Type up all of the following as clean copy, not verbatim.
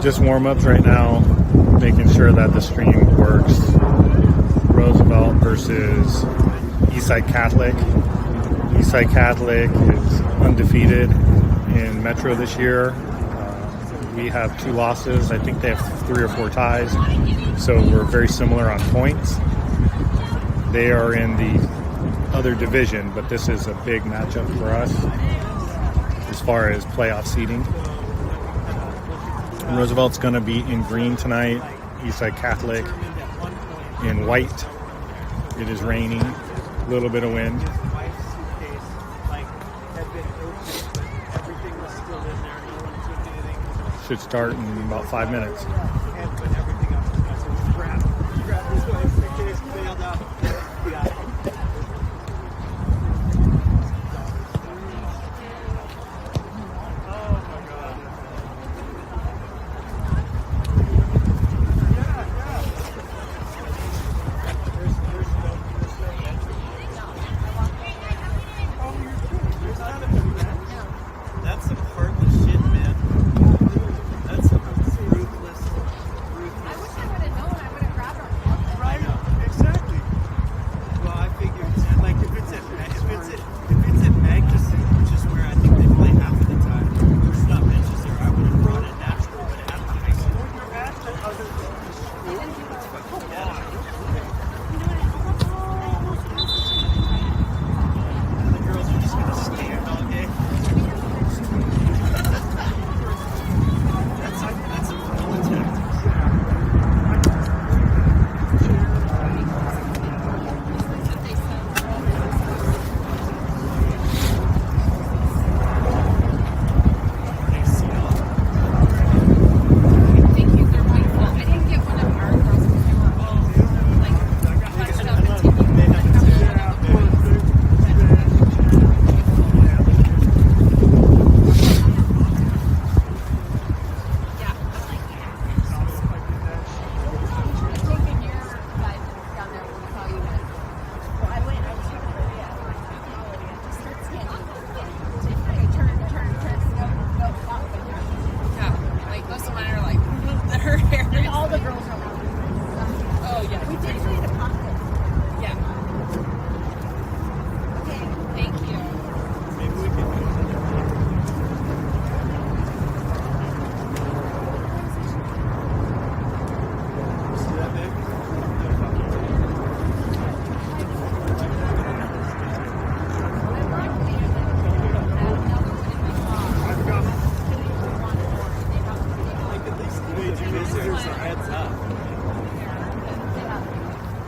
Just warm-ups right now, making sure that the stream works. Roosevelt versus Eastside Catholic. Eastside Catholic is undefeated in Metro this year. We have 2 losses. I think they have 3 or 4 ties. So we're very similar on points. They are in the other division, but this is a big matchup for us as far as playoff seeding. Roosevelt's going to be in green tonight. Eastside Catholic in white. It is raining, a little bit of wind. Should start in about 5 minutes.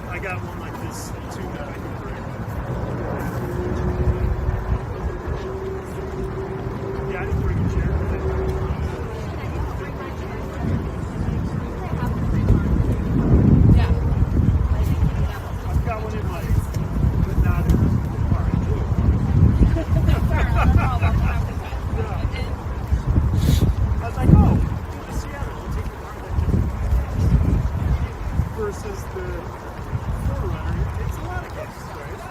I got one like this too that I can bring. Yeah, I didn't bring a chair. Yeah. I've got one in my, but not in I was like, oh, Seattle, we'll take the car versus the it's a lot of guests, right?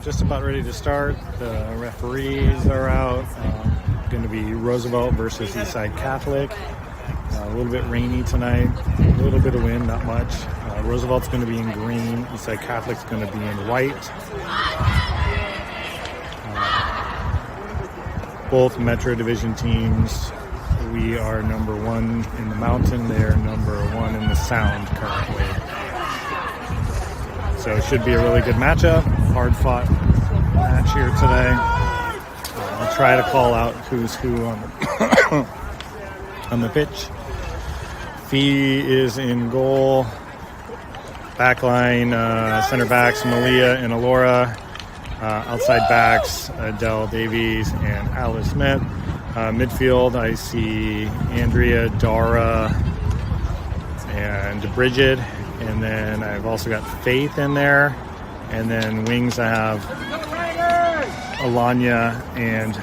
Just about ready to start. The referees are out. Going to be Roosevelt versus Eastside Catholic. A little bit rainy tonight. A little bit of wind, not much. Roosevelt's going to be in green. Eastside Catholic's going to be in white. Both Metro Division teams. We are number 1 in the mountain. They are number 1 in the sound currently. So it should be a really good matchup. Hard fought match here today. I'll try to call out who's who on the on the pitch. Fee is in goal. Backline, center backs, Malia and Alora. Outside backs, Adele Davies and Alice Smith. Midfield, I see Andrea, Dara, and Bridget. And then I've also got Faith in there. And then wings, I have Alanya and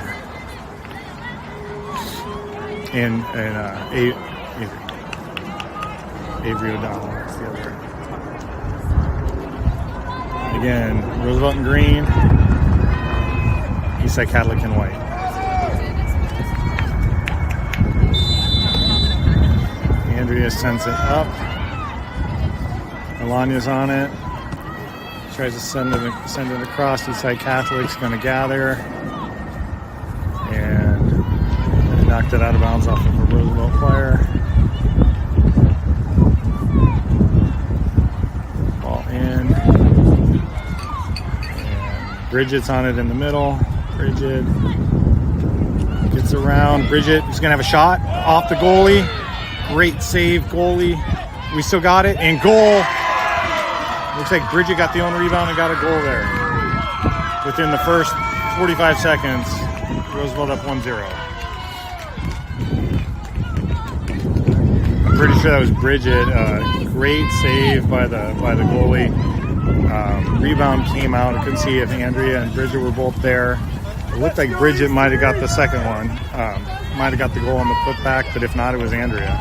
Avery O'Donnell. That's the other. Again, Roosevelt in green, Eastside Catholic in white. Andrea sends it up. Alania's on it. Tries to send it across. Eastside Catholic's going to gather. And knocked it out of bounds off of a Roosevelt player. Ball in. And Bridget's on it in the middle. Bridget gets around. Bridget is going to have a shot off the goalie. Great save, goalie. We still got it. And goal. Looks like Bridget got the own rebound and got a goal there. Within the first 45 seconds, Roosevelt up 1-0. I'm pretty sure that was Bridget. Great save by the goalie. Rebound came out. I couldn't see if Andrea and Bridget were both there. It looked like Bridget might have got the second one. Might have got the goal on the putback, but if not, it was Andrea.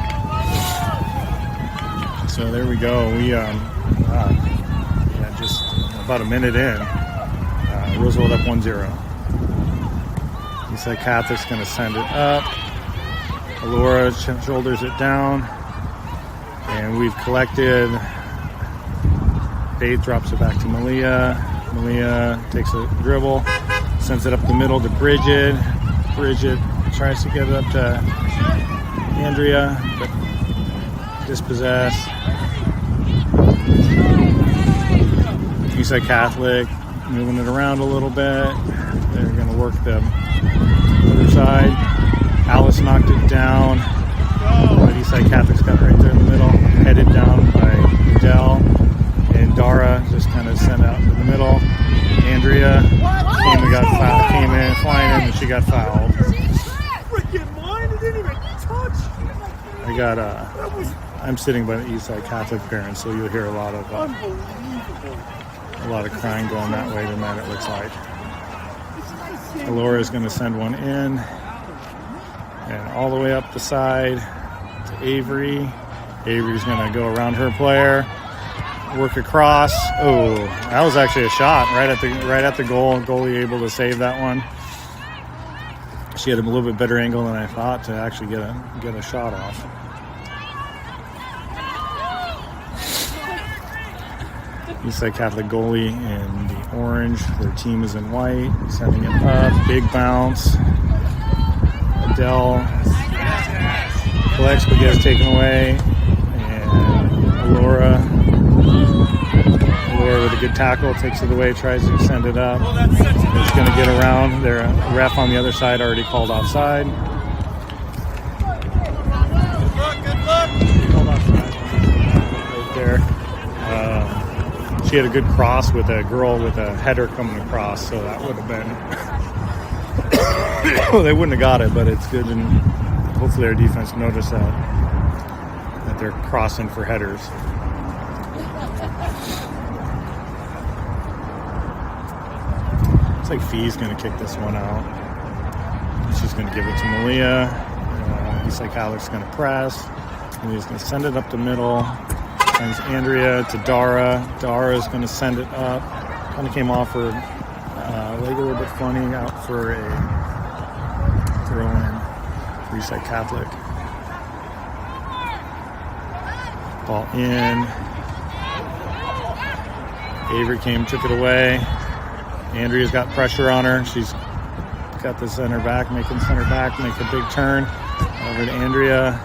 So there we go. We just about a minute in. Roosevelt up 1-0. Eastside Catholic's going to send it up. Alora shoulders it down. And we've collected. Faith drops it back to Malia. Malia takes a dribble. Sends it up the middle to Bridget. Bridget tries to get it up to Andrea, but dispossessed. Eastside Catholic moving it around a little bit. They're going to work the other side. Alice knocked it down. But Eastside Catholic's got it right there in the middle. Headed down by Adele. And Dara just kind of sent out into the middle. Andrea came in flying in, and she got fouled. I'm sitting by the Eastside Catholic parents, so you'll hear a lot of crying going that way tonight, it looks like. Alora's going to send one in, and all the way up the side to Avery. Avery's going to go around her player, work across. Oh, that was actually a shot right at the goal. Goalie able to save that one. She had a little bit better angle than I thought to actually get a shot off. Eastside Catholic goalie in the orange. Their team is in white. Sending it up. Big bounce. Adele collects but gets taken away. And Alora with a good tackle takes it away, tries to send it up. It's going to get around. Their ref on the other side already called offside. Good luck. Called offside right there. She had a good cross with a girl with a header coming across, so that would have been. Well, they wouldn't have got it, but it's good, and hopefully our defense noticed that they're crossing for headers. Looks like Fee's going to kick this one out. She's going to give it to Malia. Eastside Catholic's going to press. Malia's going to send it up the middle. Sends Andrea to Dara. Dara is going to send it up. Kind of came off her leg a little bit funny, out for a throw-in. Eastside Catholic. Ball in. Avery took it away. Andrea's got pressure on her. She's got the center back, making center back, make a big turn. Over to Andrea.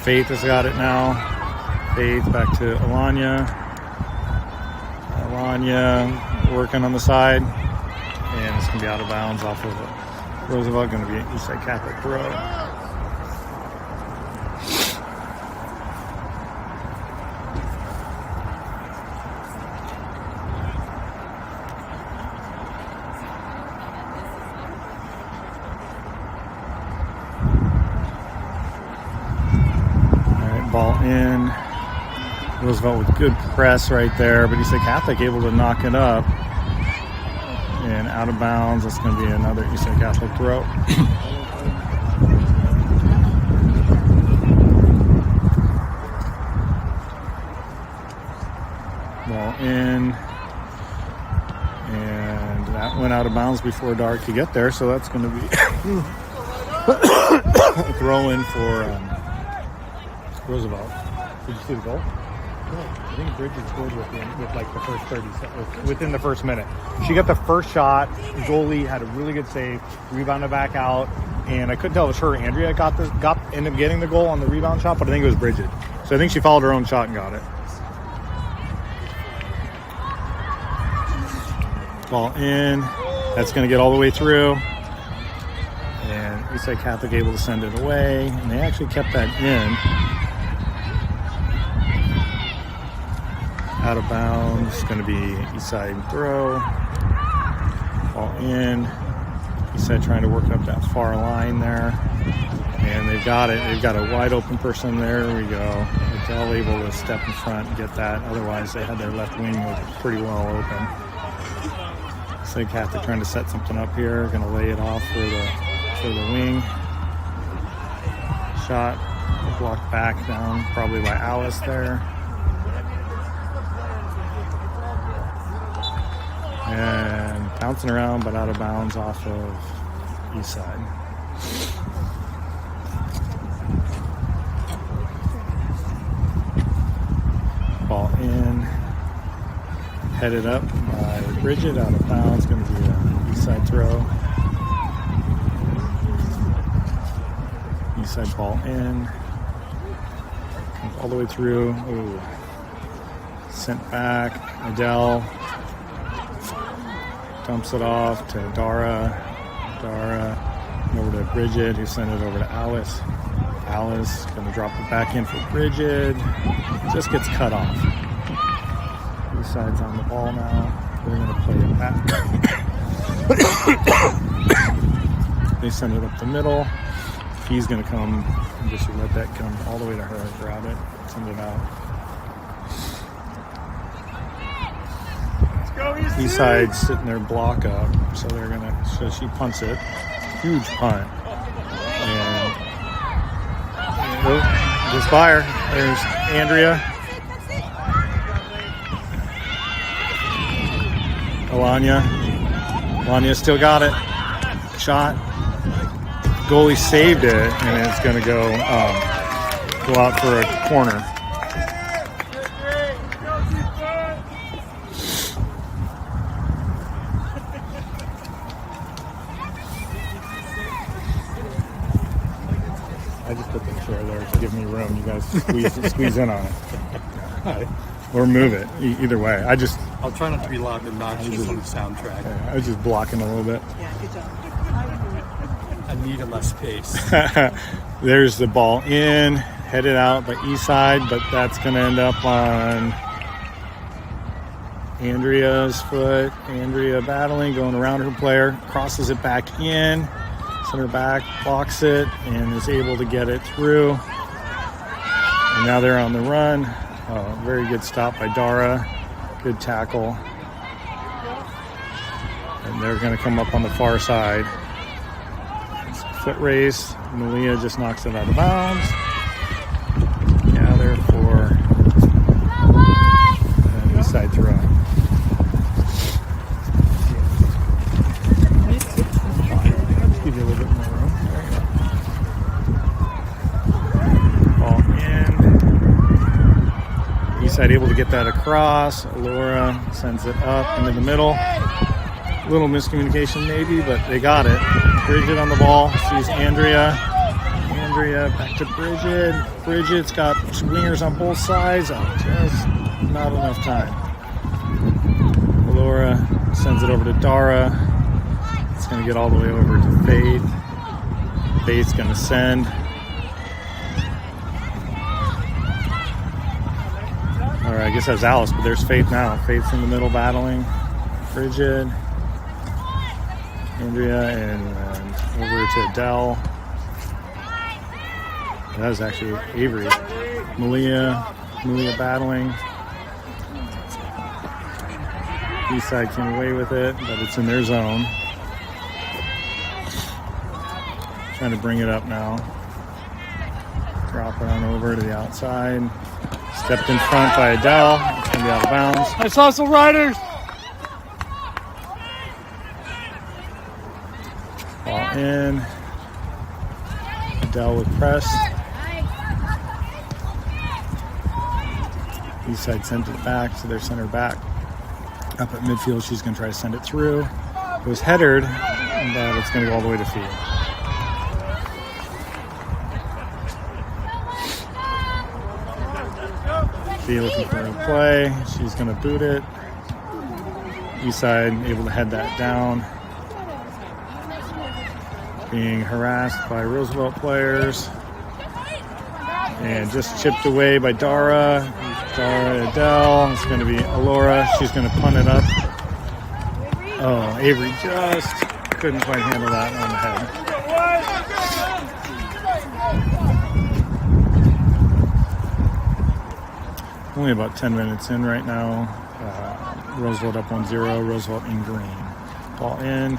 Faith has got it now. Faith back to Alanya. Alanya working on the side. And it's going to be out of bounds off of Roosevelt. Going to be an Eastside Catholic throw. ball in. Roosevelt with good press right there, but Eastside Catholic able to knock it up. And out of bounds, that's going to be another Eastside Catholic throw. Ball in. And that went out of bounds before Dart could get there, so that's going to be a throw in for Roosevelt. Did you see the goal? No, I think Bridget scored with like the first 30 seconds, within the first minute. She got the first shot. The goalie had a really good save, rebounded back out, and I couldn't tell if it was her or Andrea ended up getting the goal on the rebound shot, but I think it was Bridget. So I think she followed her own shot and got it. Ball in. That's going to get all the way through. And Eastside Catholic able to send it away, and they actually kept that in. Out of bounds. It's going to be Eastside throw. Ball in. Eastside trying to work up that far line there. And they've got it. They've got a wide open person there. There we go. Adele able to step in front and get that. Otherwise, they had their left wing pretty well open. Eastside Catholic trying to set something up here. Going to lay it off for the wing. Shot blocked back down probably by Alice there. And bouncing around but out of bounds off of Eastside. Ball in. Headed up by Bridget, out of bounds. Going to be an Eastside throw. Eastside ball in. Comes all the way through. Ooh. Sent back. Adele dumps it off to Dara. Over to Bridget, who sent it over to Alice. Alice going to drop it back in for Bridget. Just gets cut off. Eastside's on the ball now. They're going to play it back. They send it up the middle. He's going to come and just let that come all the way to her, grab it, send it out. Eastside's sitting there block up, so they're going to, so she punts it. Huge punt. And just by her. There's Andrea. Alanya still got it. Shot. Goalie saved it, and it's going to go out for a corner. I just put the chair there to give me room. You guys squeeze in on it. Or move it. Either way. I'll try not to be loud and obnoxious on the soundtrack. I was just blocking a little bit. Yeah, good job. I need less space. There's the ball in, headed out by Eastside, but that's going to end up on Andrea's foot. Andrea battling, going around her player, crosses it back in, center back, blocks it, and is able to get it through. And now they're on the run. Very good stop by Dara. Good tackle. And they're going to come up on the far side. Foot race. Malia just knocks it out of bounds. Gather for an Eastside throw. Let's give you a little bit more room. Ball in. Eastside able to get that across. Laura sends it up into the middle. Little miscommunication maybe, but they got it. Bridget on the ball. Sees Andrea. Andrea back to Bridget. Bridget's got swingers on both sides. Just not enough time. Laura sends it over to Dara. It's going to get all the way over to Faith. Faith's going to send. All right, I guess that's Alice, but there's Faith now. Faith's in the middle battling. Bridget. Andrea and over to Adele. That is actually Avery. Malia battling. Eastside came away with it, but it's in their zone. Trying to bring it up now. Drop it on over to the outside. Stepped in front by Adele. It's going to be out of bounds. I saw some riders. Ball in. Adele with press. Eastside sent it back to their center back. Up at midfield, she's going to try to send it through. It was headered, but it's going to go all the way to Fee. Fee looking for a play. She's going to boot it. Eastside able to head that down. Being harassed by Roosevelt players. And just chipped away by Dara. Adele. It's going to be Alora. She's going to punt it up. Oh, Avery just couldn't quite handle that on the head. Only about 10 minutes in right now. Roosevelt up 1-0. Roosevelt in green. Ball in.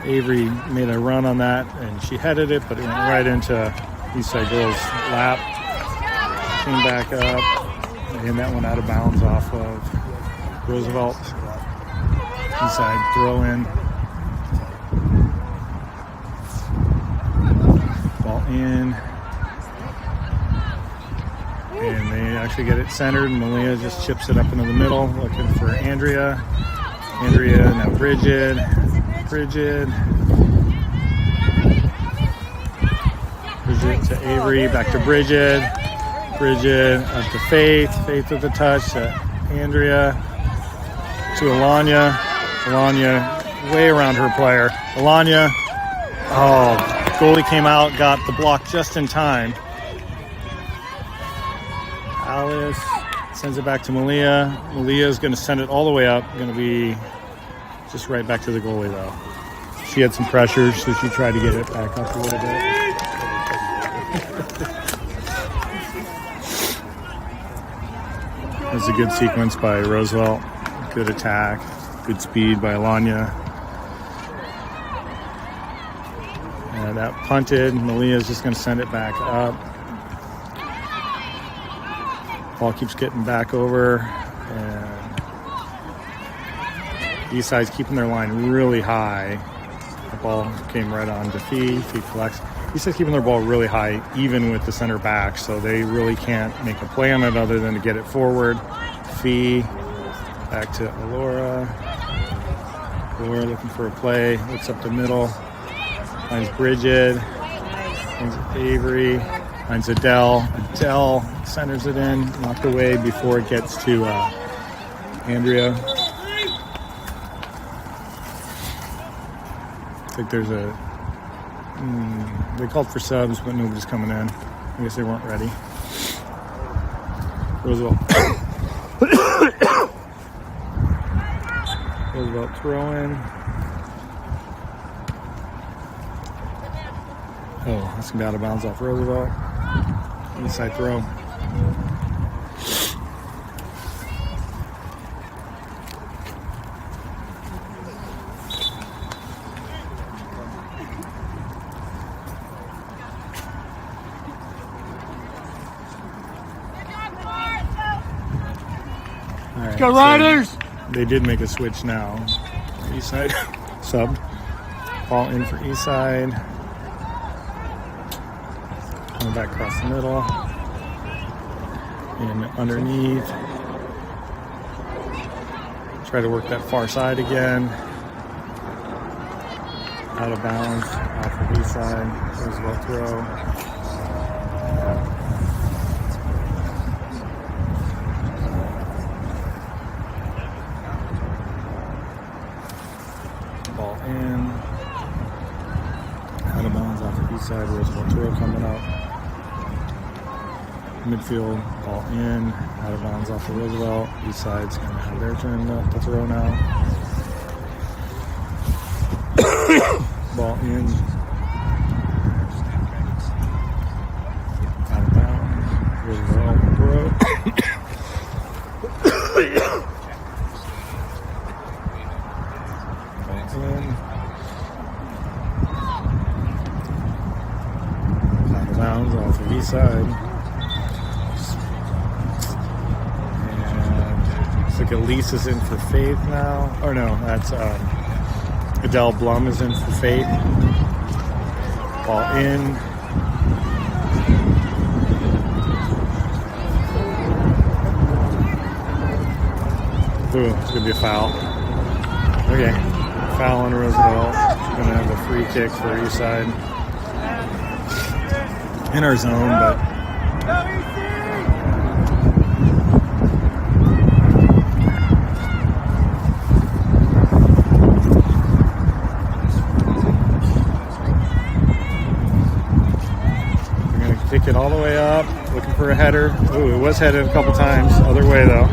Avery made a run on that, and she headed it, but it went right into Eastside girls' lap. Came back up, and that went out of bounds off of Roosevelt. Eastside throw in. Ball in. And they actually get it centered. Malia just chips it up into the middle, looking for Andrea. Andrea, now Bridget to Avery, back to Bridget up to Faith with the touch to Andrea, to Alanya way around her player. Alanya, goalie came out, got the block just in time. Alice sends it back to Malia. Malia's going to send it all the way up, going to be just right back to the goalie though. She had some pressure, so she tried to get it back up a little bit. It was a good sequence by Roosevelt. Good attack. Good speed by Alanya. And that punted. Malia's just going to send it back up. Ball keeps getting back over. And Eastside's keeping their line really high. The ball came right on to Fee. Fee collects. Eastside's keeping their ball really high, even with the center back, so they really can't make a play on it other than to get it forward. Fee back to Alora. Alora looking for a play. Looks up the middle. Finds Bridget. Finds Avery. Finds Adele. Adele centers it in. Knocked away before it gets to Andrea. I think there's a... they called for subs, but nobody's coming in. I guess they weren't ready. Roosevelt throwing. Oh, that's going to be out of bounds off Roosevelt. Inside throw. Let's go, Riders! So they did make a switch now. Eastside subbed. Ball in for Eastside. Coming back across the middle. And underneath. Try to work that far side again. Out of bounds. Off of Eastside. Roosevelt throw. Ball in. Out of bounds off of Eastside. Roosevelt throw coming up. Midfield, ball in. Out of bounds off of Roosevelt. Eastside's going to have their turn to throw now. Ball in. bounds off of Eastside. And looks like Elise is in for Faith now. Or no, that's Adele Blum is in for Faith. Ball in. Ooh, it's going to be a foul. Okay. Foul on Roosevelt. Going to have a free kick for Eastside. In our zone, but we're going to kick it all the way up. Looking for a header. Ooh, it was headed a couple times. Other way, though.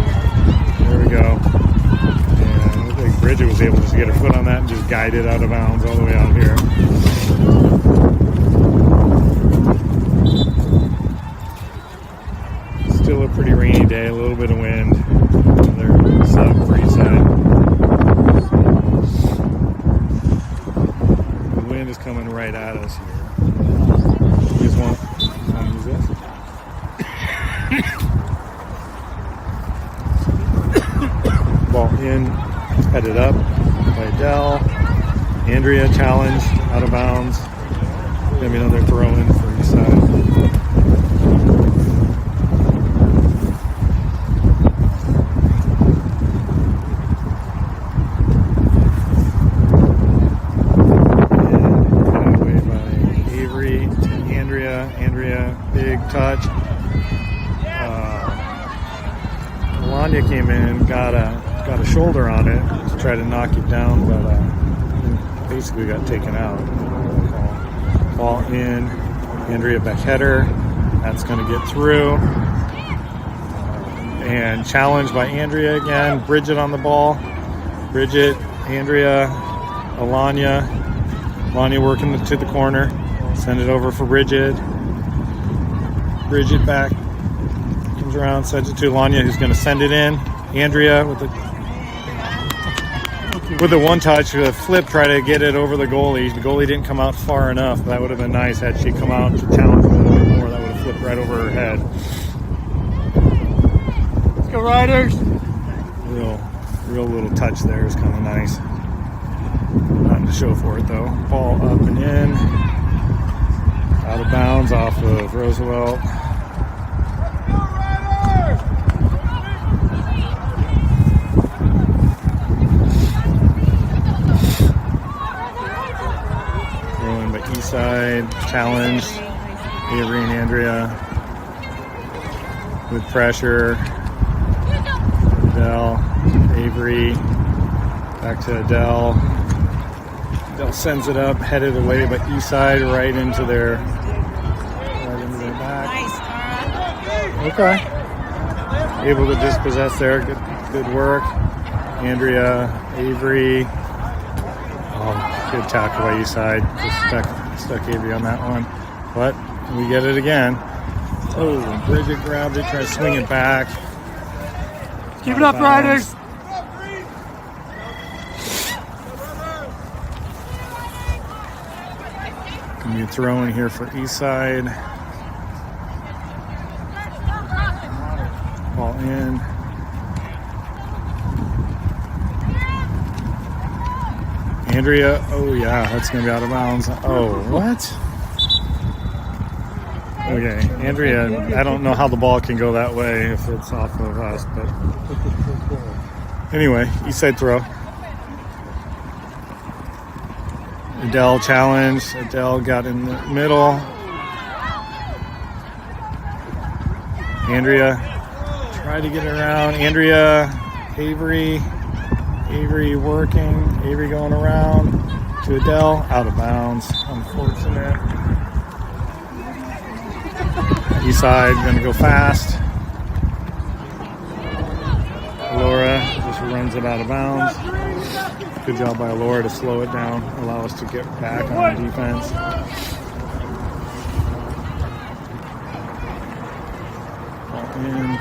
There we go. And I think Bridget was able to just get her foot on that and just guide it out of bounds all the way out here. Still a pretty rainy day, a little bit of wind. Another sub for Eastside. The wind is coming right at us here. You guys want to use this? Ball in, headed up by Adele. Andrea challenged, out of bounds. Gonna be another throw in for Eastside. Andrea, big touch. Alanya came in, got a shoulder on it to try to knock it down, but basically got taken out. Ball in, Andrea back header. That's going to get through. And challenged by Andrea again. Bridget on the ball. Bridget, Andrea, Alanya. Alanya working to the corner. Send it over for Bridget. Bridget back. Comes around, sends it to Alanya, who's going to send it in. Andrea with the one touch, with a flip, try to get it over the goalie. The goalie didn't come out far enough. That would have been nice had she come out to challenge a little bit more. That would have flipped right over her head. Let's go Riders! Real little touch there is kind of nice. Nothing to show for it though. Ball up and in. Out of bounds off of Roosevelt. Thrown by Eastside. Challenged. Avery and Andrea with pressure. Adele. Avery. Back to Adele. Adele sends it up, headed away by Eastside, right into their back. Okay. Able to dispossess there. Good work. Andrea, Avery. Oh, good tackle by Eastside. Just stuck Avery on that one. But we get it again. Oh, Bridget grabbed it, tried to swing it back. Keep it up, Riders! Can you throw in here for Eastside? Ball in. Andrea, oh yeah, that's going to be out of bounds. Oh, what? Okay, Andrea, I don't know how the ball can go that way if it's off of us, but anyway, Eastside throw. Adele challenged. Adele got in the middle. Andrea tried to get around. Andrea, Avery working. Avery going around to Adele. Out of bounds. Unfortunate. Eastside going to go fast. Laura just runs it out of bounds. Good job by Laura to slow it down, allow us to get back on defense. Ball in.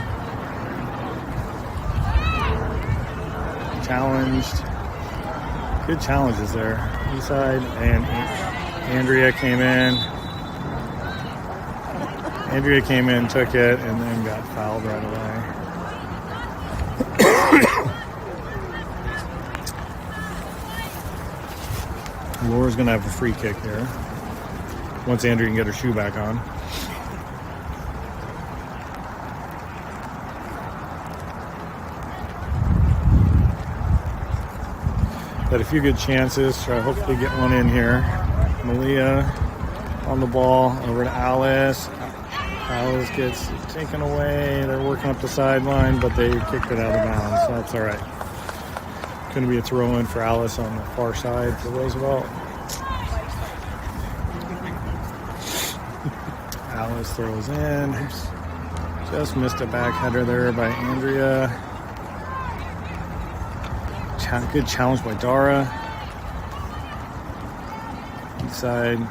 Challenged. Good challenges there. Eastside and Andrea came in. Andrea came in, took it, and then got fouled right away. Laura's going to have a free kick here once Andrea can get her shoe back on. Had a few good chances. Try to hopefully get one in here. Malia on the ball over to Alice. Alice gets taken away. They're working up the sideline, but they kicked it out of bounds, so that's all right. Going to be a throw-in for Alice on the far side for Roosevelt. Alice throws in. Just missed a back header there by Andrea. Good challenge by Dara. Eastside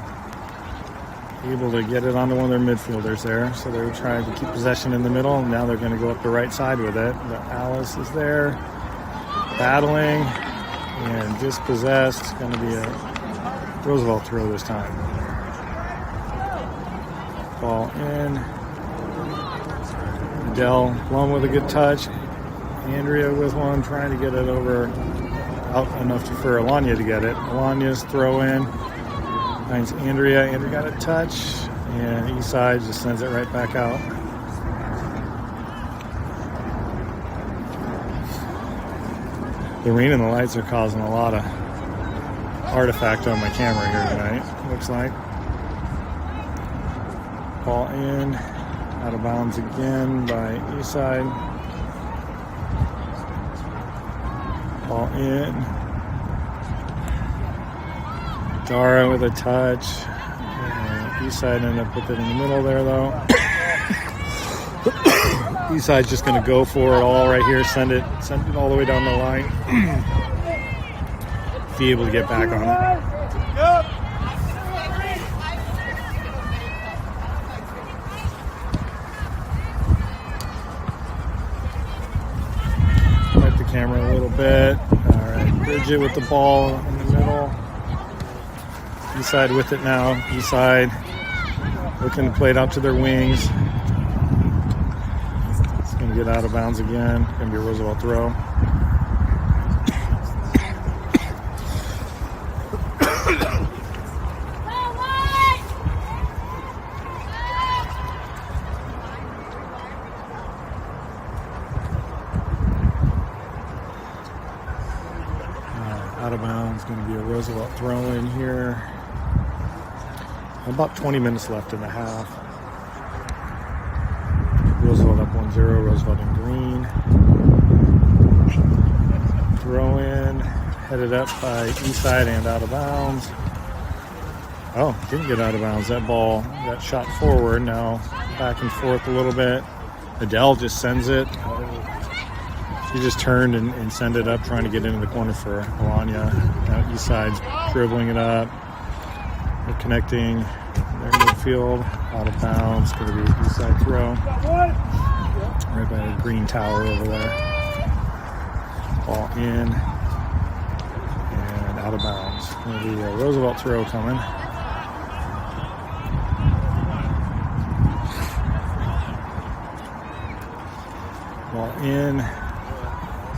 able to get it onto one of their midfielders there. So they're trying to keep possession in the middle. And now they're going to go up the right side with it. But Alice is there, battling and dispossessed. It's going to be a Roosevelt throw this time. Ball in. Adele Plum with a good touch. Andrea with one, trying to get it over out enough for Alanya to get it. Alanya's throw in. Finds Andrea. Andrea got a touch. And Eastside just sends it right back out. The rain and the lights are causing a lot of artifact on my camera here tonight, looks like. Ball in. Out of bounds again by Eastside. Ball in. Dara with a touch. Eastside ended up with it in the middle there, though. Eastside's just going to go for it all right here. Send it all the way down the line. Be able to get back on it. Camera a little bit. All right, Bridget with the ball in the middle. Eastside with it now. Eastside looking to play it out to their wings. It's going to get out of bounds again. Going to be a Roosevelt throw. Out of bounds, going to be a Roosevelt throw in here. About 20 minutes left in the half. Roosevelt up 1-0, Roosevelt in green. Throw in, headed up by Eastside and out of bounds. Oh, didn't get out of bounds. That ball got shot forward. Now back and forth a little bit. Adele just sends it. She just turned and sent it up, trying to get into the corner for Alanya. Now Eastside's dribbling it up. They're connecting their midfield. Out of bounds. Going to be Eastside throw. Right by the green tower over there. Ball in. And out of bounds. Going to be a Roosevelt throw coming. Ball in.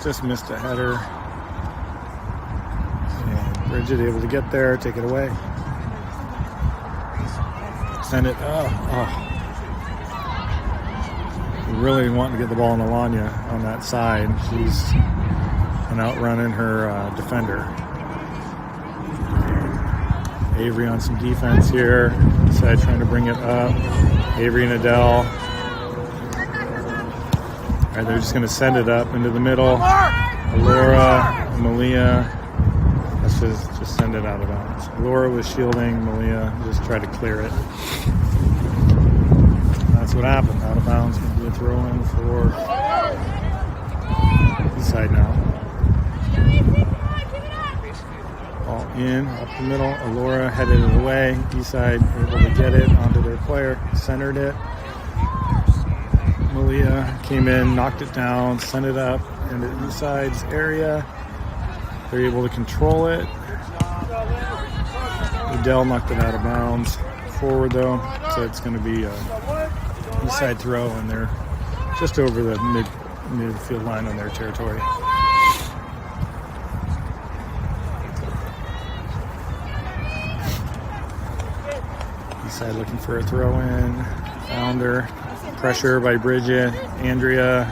Just missed a header. And Bridget able to get there, take it away. Send it. Really wanting to get the ball on Alanya on that side. She's been outrunning her defender. Avery on some defense here. Side trying to bring it up. Avery and Adele. All right, they're just going to send it up into the middle. Laura, Malia. Let's just send it out of bounds. Laura was shielding. Malia just tried to clear it. That's what happened. Out of bounds. Going to be a throw-in for Eastside now. Ball in, up the middle. Laura headed it away. Eastside able to get it onto their player. Centered it. Malia came in, knocked it down, sent it up into Eastside's area. They're able to control it. Adele knocked it out of bounds. Forward though, so it's going to be a Eastside throw, and they're just over the midfield line on their territory. Eastside looking for a throw in. Found her. Pressure by Bridget. Andrea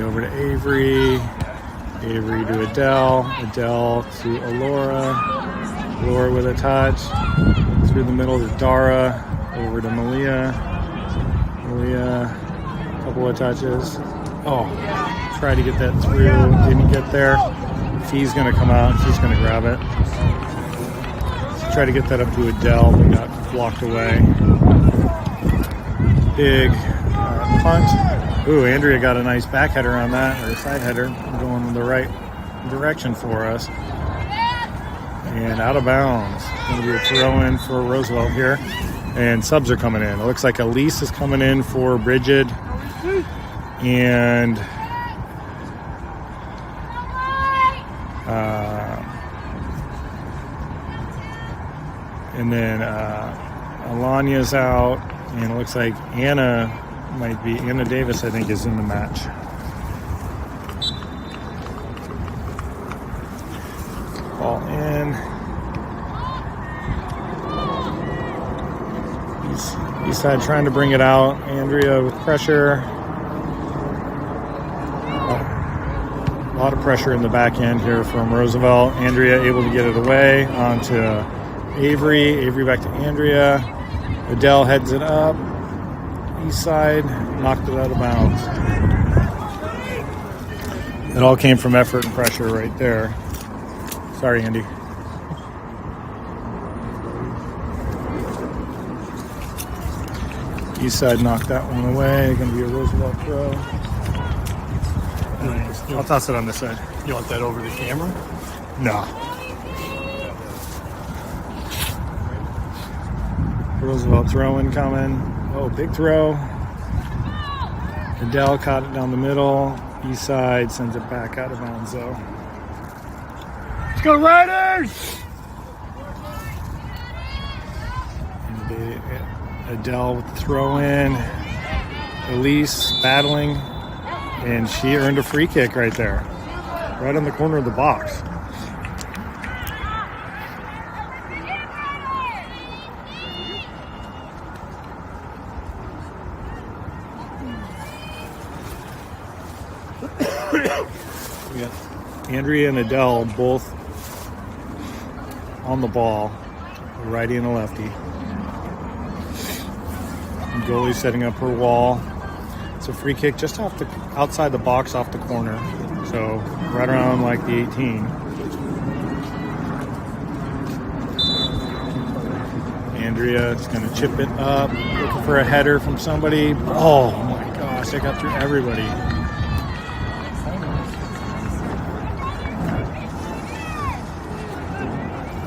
over to Avery. Avery to Adele. Adele to Alora. Alora with a touch. Through the middle to Dara. Over to Malia. Malia, a couple of touches. Oh, try to get that through. Didn't get there. Fee's going to come out. She's going to grab it. Try to get that up to Adele, but got blocked away. Big punt. Ooh, Andrea got a nice back header on that, or a side header, going in the right direction for us. And out of bounds. Going to be a throw-in for Roosevelt here. And subs are coming in. It looks like Elise is coming in for Bridget. And then Alania's out. And it looks like Anna Davis, I think, is in the match. Ball in. Eastside trying to bring it out. Andrea with pressure. A lot of pressure in the back end here from Roosevelt. Andrea able to get it away onto Avery. Avery back to Andrea. Adele heads it up. Eastside knocked it out of bounds. It all came from effort and pressure right there. Sorry, Andy. Eastside knocked that one away. Going to be a Roosevelt throw. Nice. I'll toss it on this side. You want that over the camera? No. Roosevelt throwing coming. Oh, big throw. Adele caught it down the middle. Eastside sends it back out of bounds though. Let's go Riders! Adele with the throw in. Elise battling, and she earned a free kick right there, right on the corner of the box. We got Andrea and Adele both on the ball, a righty and a lefty. And goalie setting up her wall. It's a free kick just outside the box, off the corner. So right around like the 18. Andrea is going to chip it up, looking for a header from somebody. Oh my gosh, I got through everybody.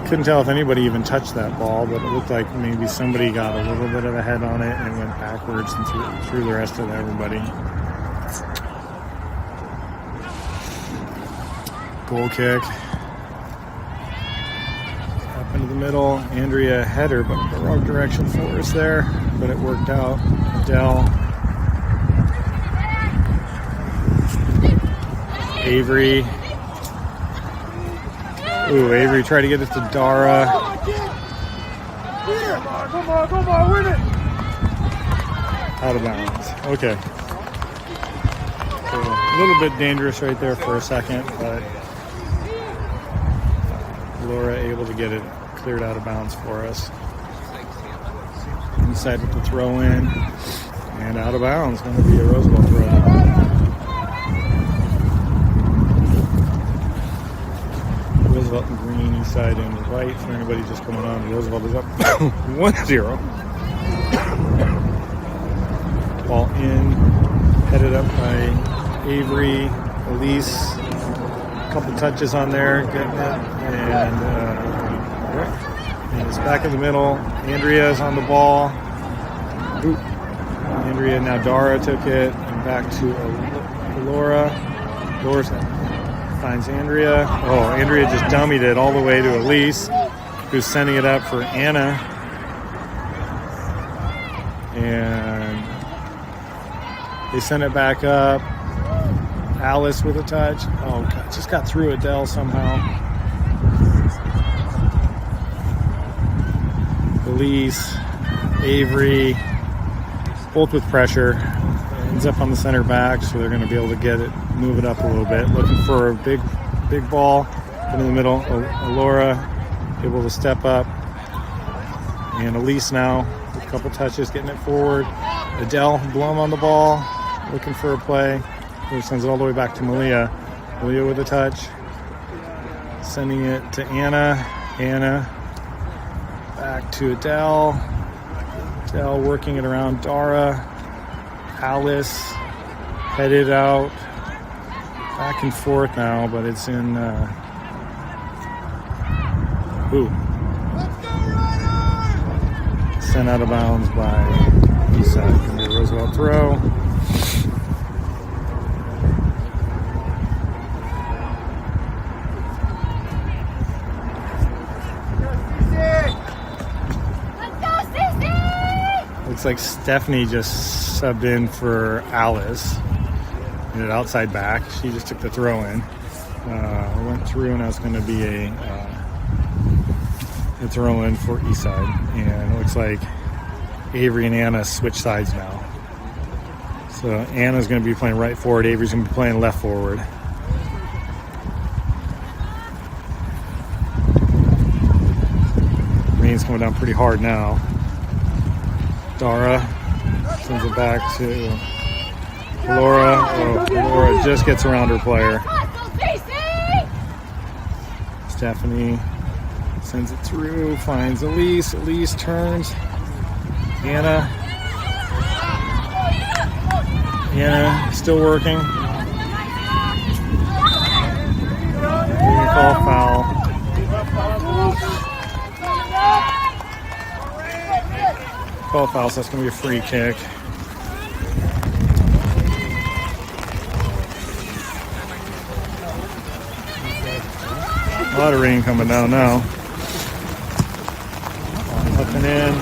Couldn't tell if anybody even touched that ball, but it looked like maybe somebody got a little bit of a head on it and went backwards and through the rest of everybody. Goal kick. Up into the middle. Andrea header, but the wrong direction for us there, but it worked out. Adele. Avery. Ooh, Avery tried to get it to Dara. Come on, win it! Out of bounds. Okay. So a little bit dangerous right there for a second, but Laura able to get it cleared out of bounds for us. Inside with the throw in, and out of bounds. Going to be a Roosevelt throw. Roosevelt in green, Eastside in white. For anybody just coming on, Roosevelt is up 1-0. Ball in, headed up by Avery, Elise. A couple touches on there, getting it, and it's back in the middle. Andrea's on the ball. Oop. Andrea, now Dara took it, and back to Laura. Laura's finds Andrea. Oh, Andrea just dummied it all the way to Elise, who's sending it up for Anna. And they send it back up. Alice with a touch. Oh, God, just got through Adele somehow. Elise, Avery, both with pressure. Ends up on the center back, so they're going to be able to get it, move it up a little bit. Looking for a big ball in the middle. Laura able to step up. And Elise now with a couple touches, getting it forward. Adele Blum on the ball, looking for a play. Who sends it all the way back to Malia. Malia with a touch. Sending it to Anna. Anna back to Adele. Adele working it around Dara. Alice headed out. Back and forth now, but it's in sent out of bounds by Eastside. Going to be a Roosevelt throw. Looks like Stephanie just subbed in for Alice. In an outside back. She just took the throw in. Went through, and that's going to be a throw in for Eastside. And it looks like Avery and Anna switch sides now. So Anna's going to be playing right forward. Avery's going to be playing left forward. Rain's coming down pretty hard now. Dara sends it back to Laura. Oh, Laura just gets around her player. Stephanie sends it through, finds Elise. Elise turns. Anna still working. Call foul. Call foul, so that's going to be a free kick. A lot of rain coming down now. Up and in.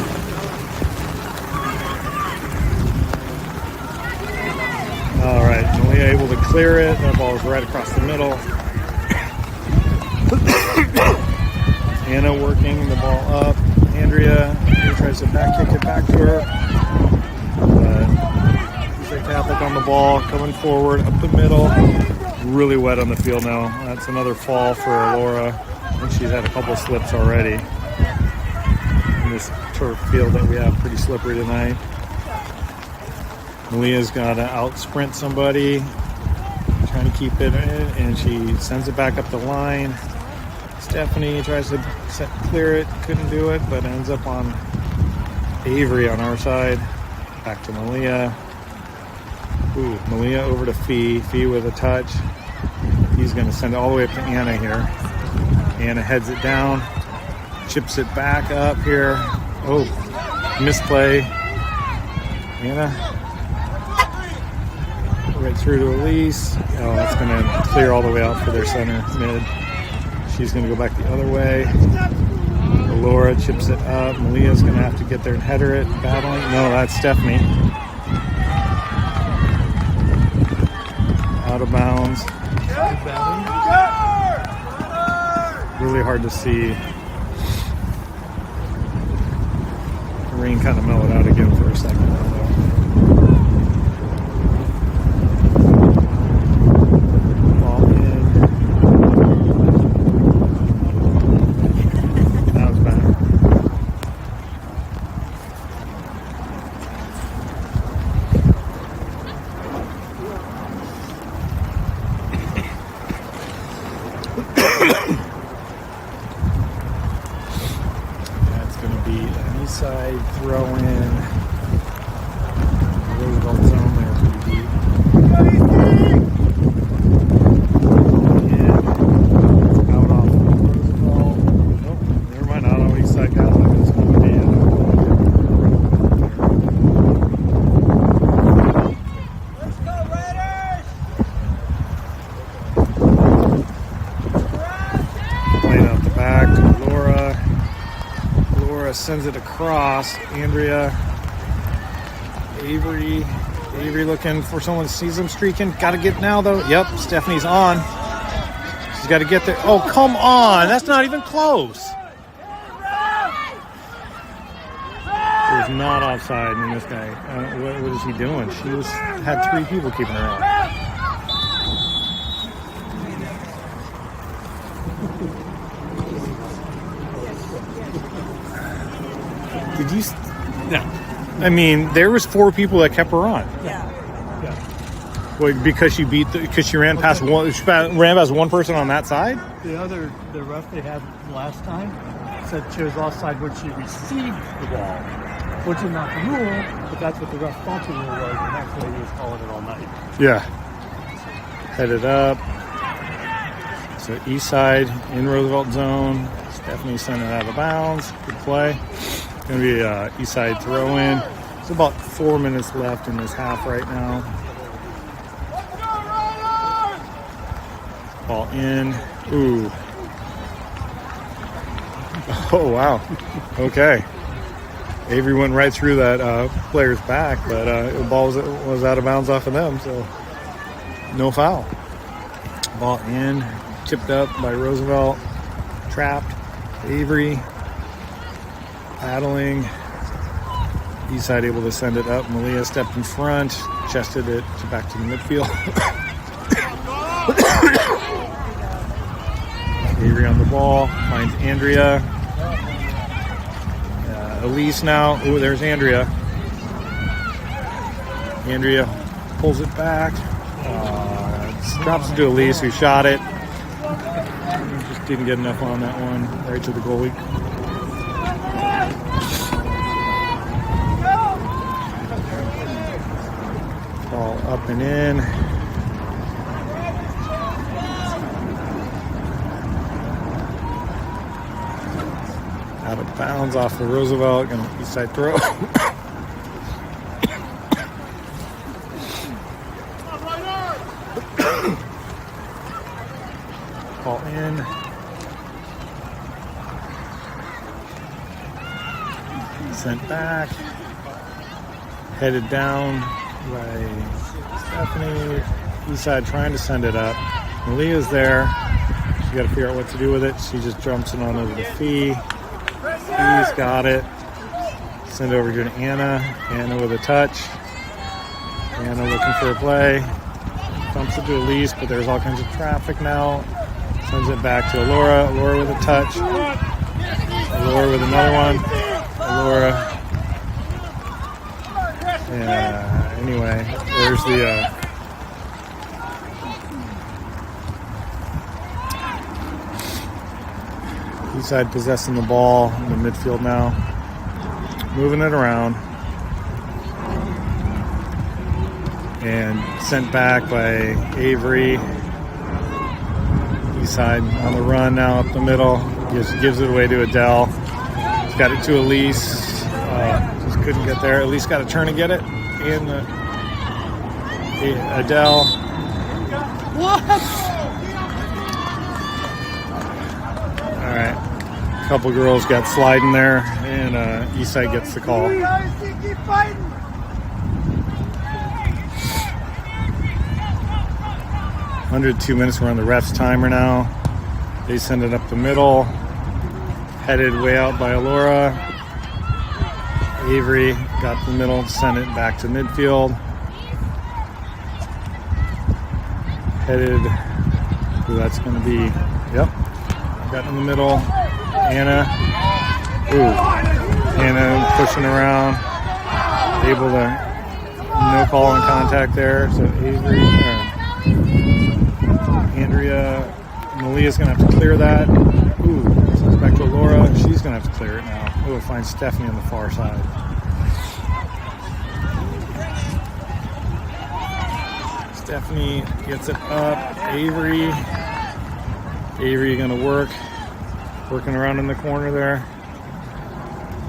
All right, Malia able to clear it. That ball is right across the middle. Anna working the ball up. Andrea tries to back kick it back to her. Eastside Catholic on the ball, coming forward, up the middle. Really wet on the field now. That's another fall for Laura. I think she's had a couple slips already. In this turf field that we have, pretty slippery tonight. Malia's got to out sprint somebody, trying to keep it in, and she sends it back up the line. Stephanie tries to clear it, couldn't do it, but ends up on Avery on our side. Back to Malia. Ooh, Malia over to Fee. Fee with a touch. He's going to send it all the way up to Anna here. Anna heads it down, chips it back up here. Oh, misplay. Anna right through to Elise. Oh, that's going to clear all the way out for their center mid. She's going to go back the other way. Laura chips it up. Malia's going to have to get there and header it. Battling. No, that's Stephanie. Out of bounds. Really hard to see. The rain kind of mellowed out again for a second. Ball in. That was bad. That's going to be an Eastside throw in. Roosevelt zone there, pretty deep. Out off Roosevelt. Nope, never mind. Out on Eastside Catholic. It's going to be Let's go, Raiders! playing out the back. Laura sends it across. Andrea Avery looking for someone to sees him streaking. Got to get now, though. Yep, Stephanie's on. She's got to get there. Oh, come on. That's not even close. There's not offside in this guy. What is he doing? She had 3 people keeping her on. Did you? No. I mean, there was 4 people that kept her on. Yeah. Well, because she ran past one. She ran past one person on that side. The ref they had last time said she was offside when she received the ball, which is not the rule, but that's what the ref thought the rule was, and that's why he was calling it all night. Yeah. Headed up. So Eastside in Roosevelt zone. Stephanie sent it out of bounds. Good play. Going to be Eastside throw in. There's about 4 minutes left in this half right now. Ball in. Ooh. Oh, wow. Okay. Avery went right through that player's back, but the ball was out of bounds off of them, so no foul. Ball in. Tipped up by Roosevelt. Trapped. Avery. Paddling. Eastside able to send it up. Malia stepped in front. Chested it back to the midfield. Avery on the ball, finds Andrea. Elise now. Oh, there's Andrea. Andrea pulls it back. Drops it to Elise, who shot it. Just didn't get enough on that one. Right to the goalie. Ball up and in. Out of bounds off of Roosevelt. Gonna Eastside throw. Ball in. Sent back. Headed down by Stephanie. Eastside trying to send it up. Malia's there. She got to figure out what to do with it. She just jumps it on over to Fee. He's got it. Send it over here to Anna. Anna with a touch. Anna looking for a play. Dumps it to Elise, but there's all kinds of traffic now. Sends it back to Alora. Alora with a touch. Alora with another one. Alora. Yeah, anyway, there's the Eastside possessing the ball in the midfield now. Moving it around. And sent back by Avery. Eastside on the run now up the middle. Gives it away to Adele. He's got it to Elise. Just couldn't get there. Elise got to turn and get it. And Adele. What? All right. A couple girls got sliding there, and Eastside gets the call. Keep fighting. 102 minutes. We're on the ref's timer now. They send it up the middle. Headed way out by Alora. Avery got the middle, sent it back to midfield. Headed. Ooh, that's going to be. Yep. Got in the middle. Anna. Ooh. Anna pushing around. Able to. No call on contact there. So Avery. Andrea. Malia's going to have to clear that. Ooh. Sends it back to Laura. She's going to have to clear it now. Oh, it finds Stephanie on the far side. Stephanie gets it up. Avery going to work. Working around in the corner there.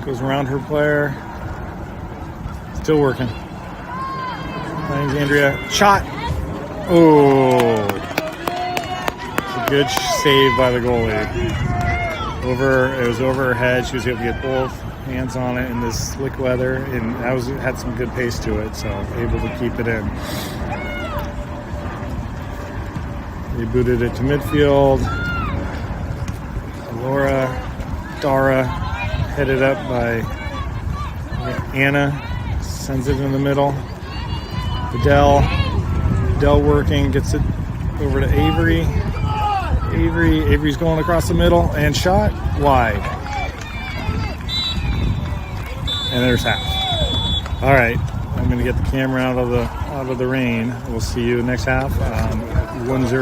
Goes around her player. Still working. Finds Andrea. Shot. Oh. It's a good save by the goalie. It was over her head. She was able to get both hands on it in this slick weather, and had some good pace to it, so able to keep it in. They booted it to midfield. Dara, headed up by Anna, sends it in the middle. Adele working, gets it over to Avery. Avery's going across the middle and shot wide. And there's half. All right, I'm going to get the camera out of the rain. We'll see you next half. 1-0.